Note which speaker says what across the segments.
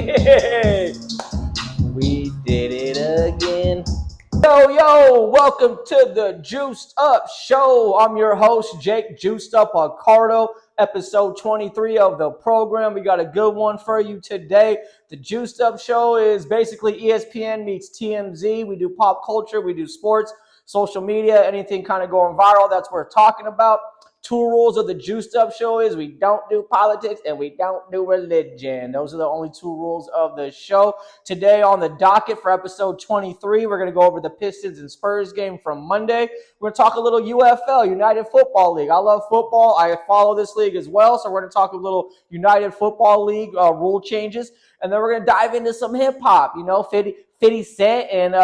Speaker 1: We did it again. Yo, welcome to the Juiced Up Show. I'm your host, Jake Juiced Up Accardo, episode 23 of the program. We got a good one for you today. The Juiced Up Show is basically ESPN meets TMZ. We do pop culture, we do sports, social media, anything kind of going viral. That's what we're talking about. Two rules of the Juiced Up Show is we don't do politics and we don't do religion. Those are the only two rules of the show. Today on the docket for episode 23, we're going to go over the Pistons and Spurs game from Monday. We're going to talk a little UFL, United Football League. I love football. I follow this league as well, so we're going to talk a little United Football League rule changes. And then we're going to dive into some hip-hop, 50 Cent and,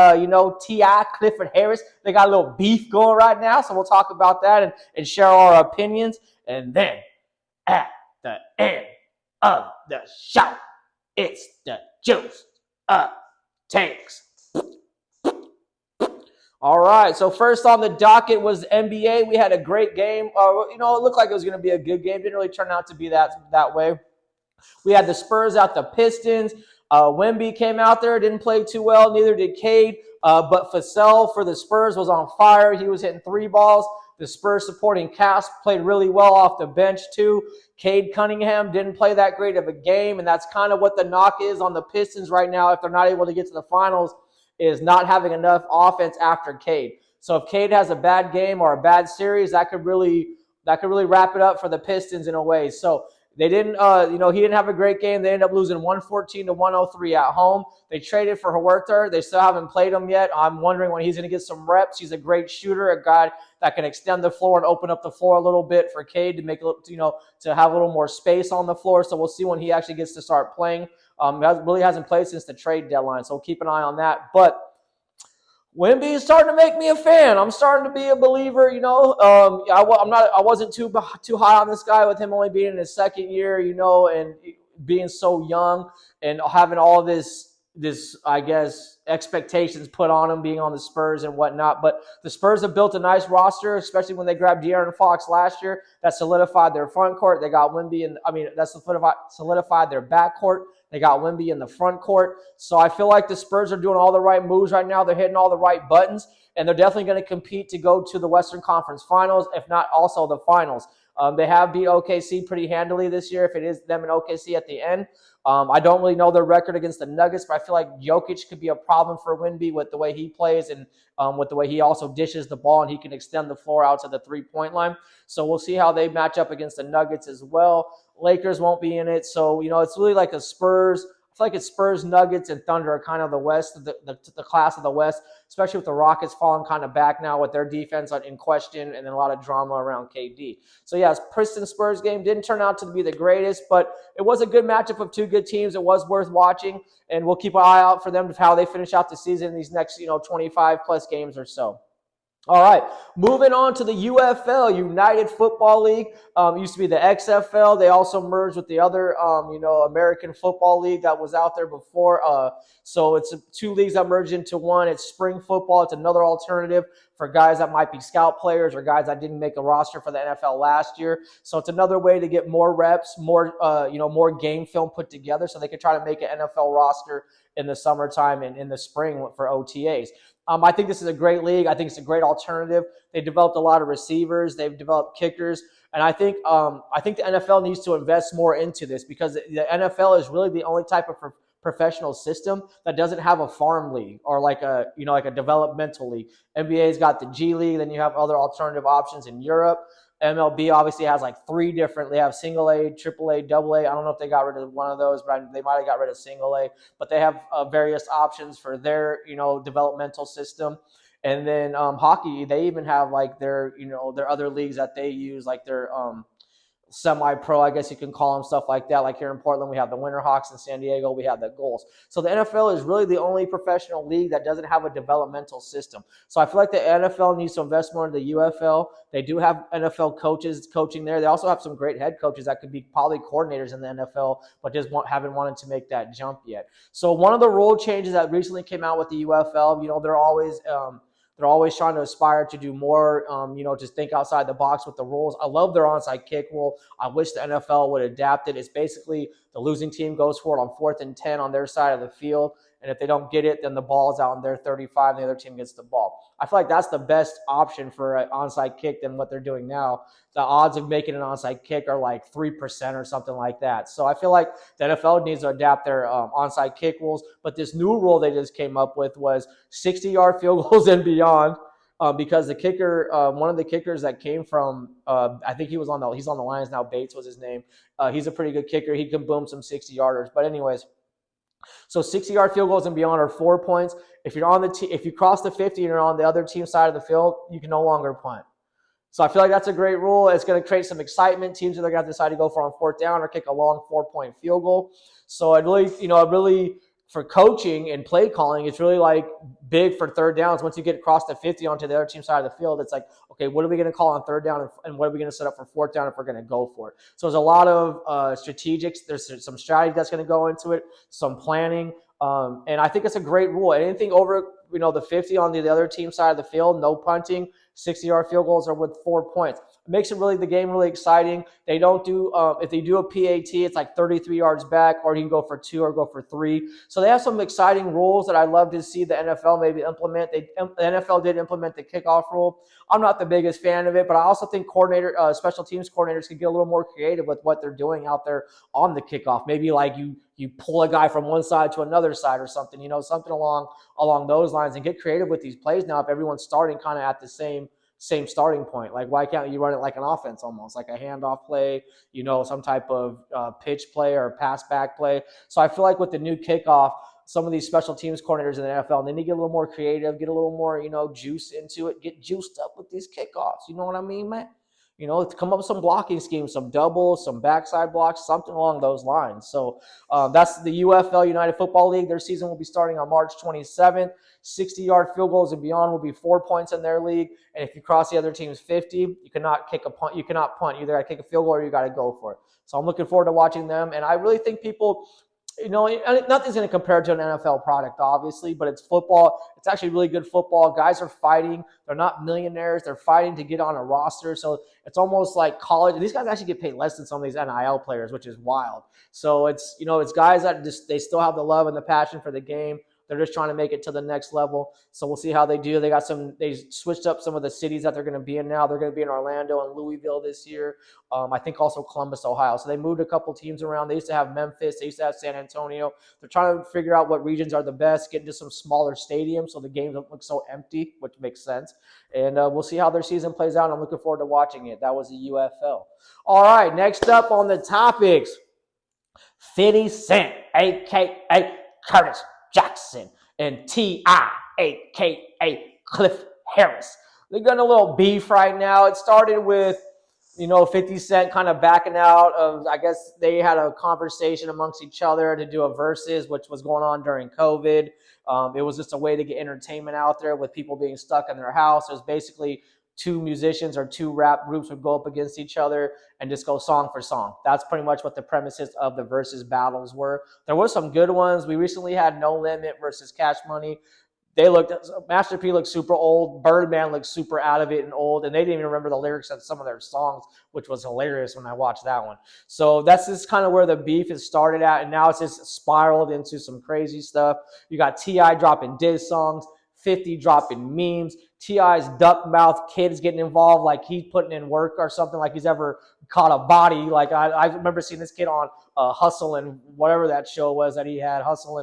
Speaker 1: T.I., Clifford Harris. They got a little beef going right now, so we'll talk about that and share our opinions. And then at the end of the show, it's the Juiced Up Takes. All right, so first on the docket was the NBA. We had a great game. It looked like it was going to be a good game. Didn't really turn out to be that way. We had the Spurs out the Pistons. Wemby came out there, didn't play too well. Neither did Cade. But Vassell for the Spurs was on fire. He was hitting three balls. The Spurs supporting cast played really well off the bench too. Cade Cunningham didn't play that great of a game, and that's kind of what the knock is on the Pistons right now if they're not able to get to the finals, is not having enough offense after Cade. So if Cade has a bad game or a bad series, that could really wrap it up for the Pistons in a way. So they didn't, he didn't have a great game. They ended up losing 114-103 at home. They traded for Huerta. They still haven't played him yet. I'm wondering when he's going to get some reps. He's a great shooter, a guy that can extend the floor and open up the floor a little bit for Cade to make to have a little more space on the floor. So we'll see when he actually gets to start playing. Really hasn't played since the trade deadline, so we'll keep an eye on that. But Wemby is starting to make me a fan. I'm starting to be a believer. I wasn't too high on this guy with him only being in his second year, and being so young and having all this I guess expectations put on him being on the Spurs and whatnot. But the Spurs have built a nice roster, especially when they grabbed De'Aaron Fox last year. That solidified their front court. They got Wemby, that solidified their back court. They got Wemby in the front court. So I feel like the Spurs are doing all the right moves right now. They're hitting all the right buttons, and they're definitely going to compete to go to the Western Conference Finals, if not also the Finals. They have beat OKC pretty handily this year, if it is them and OKC at the end. I don't really know their record against the Nuggets, but I feel like Jokic could be a problem for Wemby with the way he plays and with the way he also dishes the ball, and he can extend the floor out to the three-point line. So we'll see how they match up against the Nuggets as well. Lakers won't be in it. So, it's really like a Spurs. I feel like it's Spurs, Nuggets, and Thunder are kind of the West, the class of the West, especially with the Rockets falling kind of back now with their defense in question and then a lot of drama around KD. So, yes, Pistons-Spurs game didn't turn out to be the greatest, but it was a good matchup of two good teams. It was worth watching, and we'll keep an eye out for them of how they finish out the season in these next, 25-plus games or so. All right, moving on to the UFL, United Football League. Used to be the XFL. They also merged with the other, American Football League that was out there before. So it's two leagues that merged into one. It's spring football. It's another alternative for guys that might be scout players or guys that didn't make a roster for the NFL last year. So it's another way to get more reps, more game film put together so they can try to make an NFL roster in the summertime and in the spring for OTAs. I think this is a great league. I think it's a great alternative. They developed a lot of receivers. They've developed kickers. And I think the NFL needs to invest more into this because the NFL is really the only type of professional system that doesn't have a farm league or like a developmental league. NBA's got the G League. Then you have other alternative options in Europe. MLB obviously has like three different. They have single A, triple A, double A. I don't know if they got rid of one of those, but they might have got rid of single A. But they have various options for their developmental system. And then hockey, they even have like their other leagues that they use, like their semi-pro, I guess you can call them, stuff like that. Like here in Portland, we have the Winterhawks. In San Diego, we have the Gulls. So the NFL is really the only professional league that doesn't have a developmental system. So I feel like the NFL needs to invest more in the UFL. They do have NFL coaches coaching there. They also have some great head coaches that could be probably coordinators in the NFL, but just haven't wanted to make that jump yet. So one of the rule changes that recently came out with the UFL, they're always They're always trying to aspire to do more, just think outside the box with the rules. I love their onside kick rule. I wish the NFL would adapt it. It's basically the losing team goes for it on 4th and 10 on their side of the field. And if they don't get it, then the ball's out on their 35 and the other team gets the ball. I feel like that's the best option for an onside kick than what they're doing now. The odds of making an onside kick are like 3% or something like that. So I feel like the NFL needs to adapt their onside kick rules. But this new rule they just came up with was 60-yard field goals and beyond. Because the kicker, one of the kickers that came from, I think he's on the Lions now. Bates was his name. He's a pretty good kicker. He can boom some 60-yarders. But anyways, so 60-yard field goals and beyond are 4 points. If you're on if you cross the 50 and you're on the other team side of the field, you can no longer punt. So I feel like that's a great rule. It's going to create some excitement. Teams are going to have to decide to go for on 4th down or kick a long 4-point field goal. So it really, for coaching and play calling, it's really like big for 3rd downs. Once you get across the 50 onto the other team side of the field, it's like, okay, what are we going to call on 3rd down and what are we going to set up for 4th down if we're going to go for it? So there's a lot of strategics. There's some strategy that's going to go into it, some planning. And I think it's a great rule. Anything over, the 50 on the other team side of the field, no punting, 60-yard field goals are with 4 points. It makes the game really exciting. They don't do, if they do a PAT, it's like 33 yards back, or you can go for 2 or go for 3. So they have some exciting rules that I'd love to see the NFL maybe implement. The NFL did implement the kickoff rule. I'm not the biggest fan of it, but I also think special teams coordinators can get a little more creative with what they're doing out there on the kickoff. Maybe like you pull a guy from one side to another side or something, something along those lines, and get creative with these plays now if everyone's starting kind of at the same starting point. Like, why can't you run it like an offense, almost like a handoff play, some type of pitch play or pass back play? So I feel like with the new kickoff, some of these special teams coordinators in the NFL, they need to get a little more creative, get a little more, juice into it, get juiced up with these kickoffs. You know what I mean, man? To come up with some blocking schemes, some doubles, some backside blocks, something along those lines. So that's the UFL, United Football League. Their season will be starting on March 27th. 60-yard field goals and beyond will be 4 points in their league. And if you cross the other team's 50, you cannot kick a punt. You cannot punt. You either got to kick a field goal or you got to go for it. So I'm looking forward to watching them. And I really think people, nothing's going to compare to an NFL product, obviously, but it's football. It's actually really good football. Guys are fighting. They're not millionaires. They're fighting to get on a roster. So it's almost like college. These guys actually get paid less than some of these NIL players, which is wild. So it's, it's guys that they still have the love and the passion for the game. They're just trying to make it to the next level. So we'll see how they do. They switched up some of the cities that they're going to be in now. They're going to be in Orlando and Louisville this year. I think also Columbus, Ohio. So they moved a couple teams around. They used to have Memphis. They used to have San Antonio. They're trying to figure out what regions are the best, get into some smaller stadiums so the games don't look so empty, which makes sense. And we'll see how their season plays out. I'm looking forward to watching it. That was the UFL. All right, next up on the topics, 50 Cent, a.k.a. Curtis Jackson, and T.I., a.k.a. Cliff Harris. They're getting a little beef right now. It started with, 50 Cent kind of backing out of, I guess they had a conversation amongst each other to do a versus, which was going on during COVID. It was just a way to get entertainment out there with people being stuck in their house. It was basically two musicians or two rap groups would go up against each other and just go song for song. That's pretty much what the premises of the versus battles were. There were some good ones. We recently had No Limit versus Cash Money. Master P looked super old. Birdman looked super out of it and old. And they didn't even remember the lyrics of some of their songs, which was hilarious when I watched that one. So that's just kind of where the beef has started at. And now it's just spiraled into some crazy stuff. You got T.I. dropping diss songs, 50 dropping memes. T.I.'s duck mouth kid is getting involved, like he's putting in work or something, like he's ever caught a body. Like I remember seeing this kid on Hustle and whatever that show was that he had, Hustle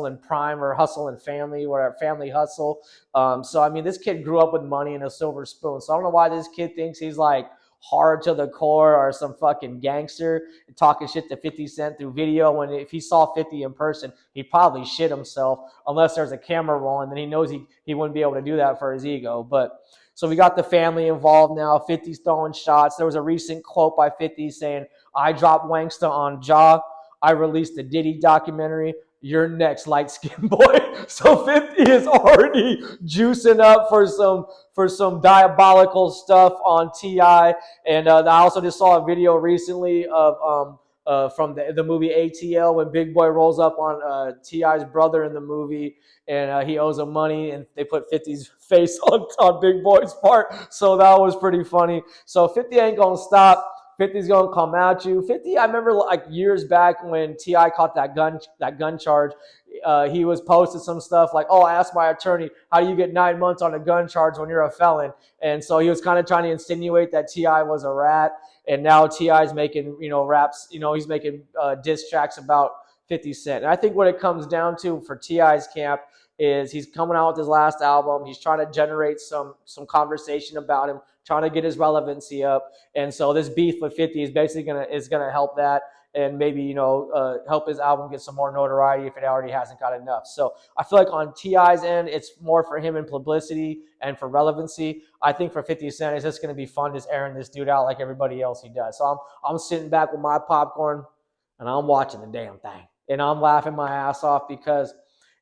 Speaker 1: and Prime or Hustle and Family, whatever, Family Hustle. So I mean, this kid grew up with money and a silver spoon. So I don't know why this kid thinks he's like hard to the core or some fucking gangster talking shit to 50 Cent through video, when if he saw 50 in person, he'd probably shit himself unless there's a camera rolling. Then he knows he wouldn't be able to do that for his ego. But so we got the family involved now. 50's throwing shots. There was a recent quote by 50 saying, "I dropped Wangsta on Jaw. I released the Diddy documentary. You're next, light-skinned boy." So 50 is already juicing up for some diabolical stuff on T.I. And I also just saw a video recently of from the movie ATL when Big Boy rolls up on T.I.'s brother in the movie, and he owes him money, and they put 50's face on Big Boy's part. So that was pretty funny. So 50 ain't gonna stop. 50's gonna come at you. 50, I remember like years back when T.I. caught that gun charge. He was posting some stuff like, "Oh, I asked my attorney, how do you get 9 months on a gun charge when you're a felon?" And so he was kind of trying to insinuate that T.I. was a rat. And now T.I.'s making, raps. He's making diss tracks about 50 Cent. And I think what it comes down to for T.I.'s camp is he's coming out with his last album. He's trying to generate some conversation about him, trying to get his relevancy up. And so this beef with 50 is basically gonna help that, and maybe help his album get some more notoriety if it already hasn't got enough. So I feel like on T.I.'s end, it's more for him in publicity and for relevancy. I think for 50 Cent, it's just going to be fun just airing this dude out like everybody else he does. So I'm sitting back with my popcorn and I'm watching the damn thing, and I'm laughing my ass off because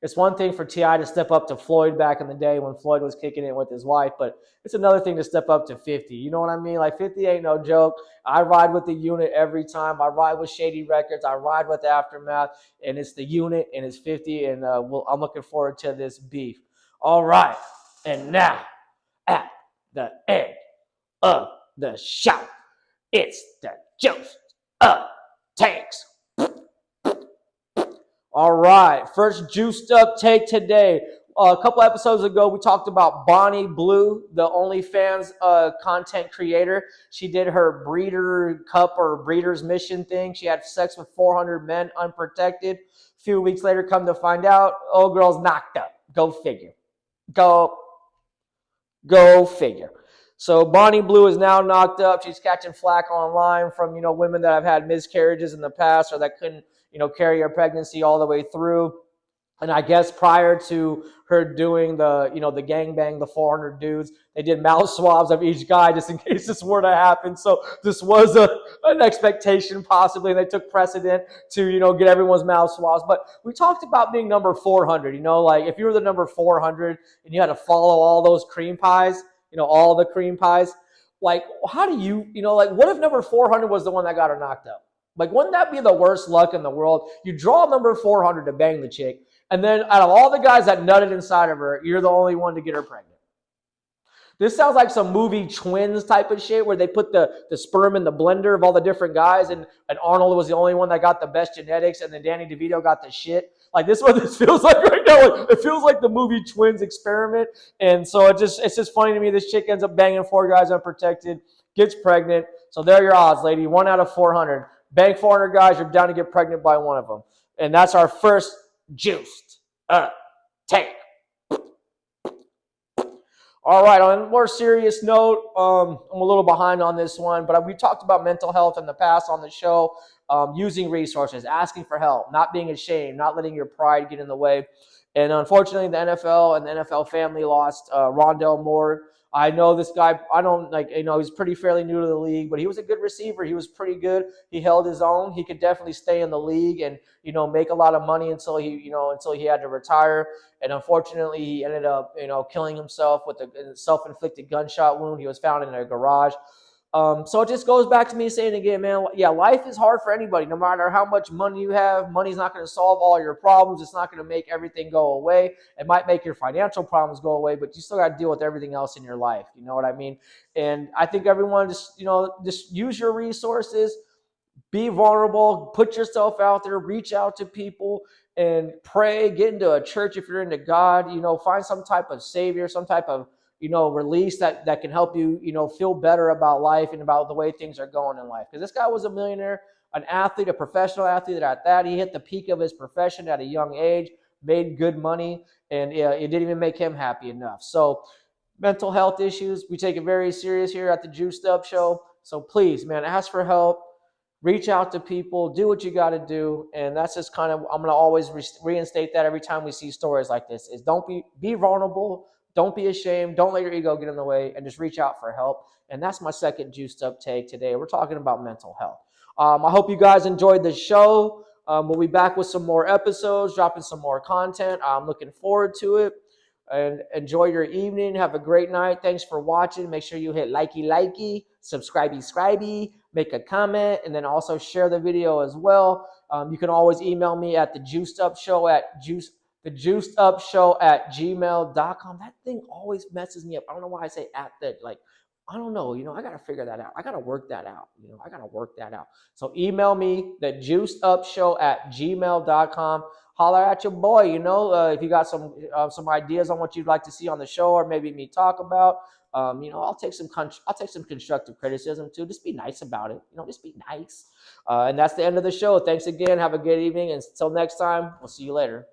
Speaker 1: it's one thing for T.I. to step up to Floyd back in the day when Floyd was kicking it with his wife, but it's another thing to step up to 50. You know what I mean? Like 50 ain't no joke. I ride with the unit every time. I ride with Shady Records. I ride with Aftermath, and it's the unit, and it's 50, and I'm looking forward to this beef. All right, and now at the end of the show, it's the Juice Up Takes. All right, first juiced up take today. A couple episodes ago, we talked about Bonnie Blue, the OnlyFans content creator. She did her breeder cup or breeder's mission thing. She had sex with 400 men unprotected. A few weeks later, come to find out, old girl's knocked up. Go figure. Go figure. So Bonnie Blue is now knocked up. She's catching flack online from, women that have had miscarriages in the past or that couldn't, carry her pregnancy all the way through. And I guess prior to her doing the gangbang, the 400 dudes, they did mouth swabs of each guy just in case this were to happen. So this was an expectation possibly, and they took precedent to, get everyone's mouth swabs. But we talked about being number 400, like if you were the number 400 and you had to follow all those cream pies, all the cream pies, like how do you, what if number 400 was the one that got her knocked up? Like, wouldn't that be the worst luck in the world? You draw number 400 to bang the chick, and then out of all the guys that nutted inside of her, you're the only one to get her pregnant. This sounds like some movie Twins type of shit where they put the sperm in the blender of all the different guys, and Arnold was the only one that got the best genetics, and then Danny DeVito got the shit. Like, this is what this feels like right now. Like, it feels like the movie Twins experiment. And so it's just funny to me. This chick ends up banging 4 guys unprotected, gets pregnant. So there are your odds, lady. 1 out of 400. Bang 400 guys, you're down to get pregnant by one of them. And that's our first juiced up take. All right, on a more serious note, I'm a little behind on this one, but we talked about mental health in the past on the show, using resources, asking for help, not being ashamed, not letting your pride get in the way. And unfortunately, the NFL and the NFL family lost Rondell Moore. I know this guy, he's pretty fairly new to the league, but he was a good receiver. He was pretty good. He held his own. He could definitely stay in the league and, make a lot of money until he had to retire. And unfortunately, he ended up, killing himself with a self-inflicted gunshot wound. He was found in a garage. So it just goes back to me saying again, man, yeah, life is hard for anybody. No matter how much money you have, money's not going to solve all your problems. It's not going to make everything go away. It might make your financial problems go away, but you still got to deal with everything else in your life. You know what I mean? And I think everyone just use your resources, be vulnerable, put yourself out there, reach out to people and pray, get into a church if you're into God, find some type of savior, some type of release that can help you, feel better about life and about the way things are going in life. Because this guy was a millionaire, an athlete, a professional athlete at that. He hit the peak of his profession at a young age, made good money, and it didn't even make him happy enough. So mental health issues, we take it very serious here at the Juiced Up Show. So please, man, ask for help. Reach out to people, do what you got to do. And that's just kind of, I'm going to always reinstate that every time we see stories like this, is don't be vulnerable. Don't be ashamed. Don't let your ego get in the way, and just reach out for help. And that's my second juiced up take today. We're talking about mental health. I hope you guys enjoyed the show. We'll be back with some more episodes, dropping some more content. I'm looking forward to it. and enjoy your evening. Have a great night. Thanks for watching. Make sure you hit likey, subscribey, make a comment, and then also share the video as well. You can always email me at the juicedupshow@gmail.com. That thing always messes me up. I don't know why I say at that. Like, I don't know. I got to figure that out. I got to work that out. I got to work that out. So email me, the juicedupshow@gmail.com. Holler at your boy. If you got some ideas on what you'd like to see on the show, or maybe me talk about. I'll take some constructive criticism too. Just be nice about it. Just be nice. And that's the end of the show. Thanks again. Have a good evening. And until next time, we'll see you later.